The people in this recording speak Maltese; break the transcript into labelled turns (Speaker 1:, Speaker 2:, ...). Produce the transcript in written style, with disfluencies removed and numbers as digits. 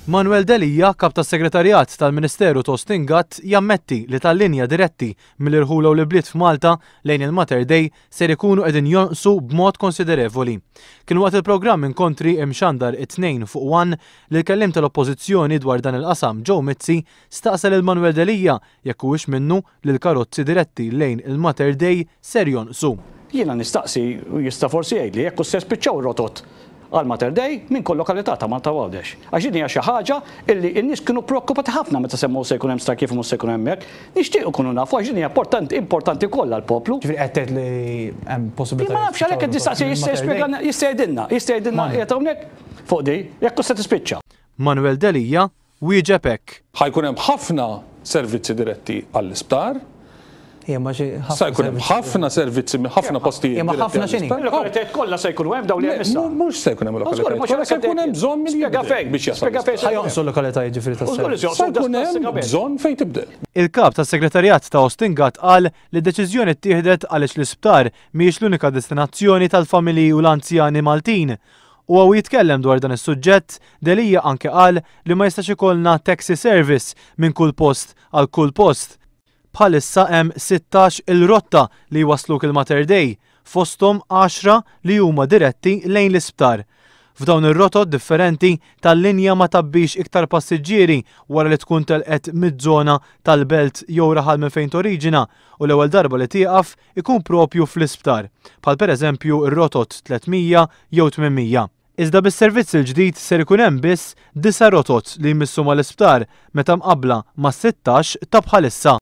Speaker 1: Manuel Delija, kap tas-Segretarjat tal-Ministeru Tostingat, jammetti li tal-linja diretti mill-irħula u l-bliet f'Malta lejn il-Mater Dei ser ikunu qegħdin jonqsu b'mod konsiderevoli. Kien waqt il-programm inkontri imxandar it-tnejn fuq wan li l-kellim tal-Oppożizzjoni dwar dan il-qasam Joe Mizzi staqsel il-Manuel Delija jekk huwiex minnu li l-karozzi diretti lejn il-Mater Dei ser jonqsu.
Speaker 2: Jiena nistaqsi u jista' forsi jgħidli jekk se spiċċaw rotot għal Mater Dei minn kull lokalità ta' Malta Għawdex. Għax din hija xi ħaġa illi n-nies kienu preokkupati ħafna meta semmu se jkun hemm star kif mhux se jkun hemmhekk. Nixtieq ikunu nafu għax din hija importanti kollha l-poplu.
Speaker 3: Ġifieri qed tgħid li hemm possibilità.
Speaker 2: Ma nafx għalhekk qed nistaqsi jista' jgħidilna qiegħed hawnhekk fuq di jekk se tispiċċa.
Speaker 1: Manuel Delija wieġeb hekk.
Speaker 4: Ħajkun hemm ħafna servizzi diretti għall-isptar. Sa jkun hemm ħafna servizzi minn ħafna postijiet.
Speaker 3: Imma ħafna x'inhi?
Speaker 2: Il-lokalitajiet kollha se jkunu hemm dawn li hemm issa.
Speaker 4: Mhux se jkun hemm il-lokalitajiet. Se jkun hemm bżonn minn biex jasal.
Speaker 3: Ħajonqsu l-lokalitajiet ġifieri tas-servizz.
Speaker 4: Se jkun hemm bżonn fejn tibdel.
Speaker 1: Il-kap tas-Segretarjat ta' Ostingat qal li d-deċiżjoni ttieħdet għaliex l-isptar mhijiex l-unika destinazzjoni tal-familji u l-anzjani Maltin. U għaw jitkellem dwar dan is-suġġett, Delija anke qal li ma jistax ikollna taxi service minn kull post għal kull post. Bħalissa hemm 16 il-rotta li jwasluk il-Mater Dei, fosthom 10 li huma diretti lejn l-isptar. F'dawn ir-rotot differenti tal-linja ma tabbix iktar passiġġieri wara li tkun telqet mid-żona tal-belt jew raħal minn fejn toriġina u l-ewwel darba li tieqaf ikun propju fl-isptar, bħal pereżempju ir-rotot 300 jew 800. Iżda bis-servizz il-ġdid ser ikun hemm biss 9 rotot li jmissu mal-isptar meta mqabbla ma' 16 ta' bħalissa.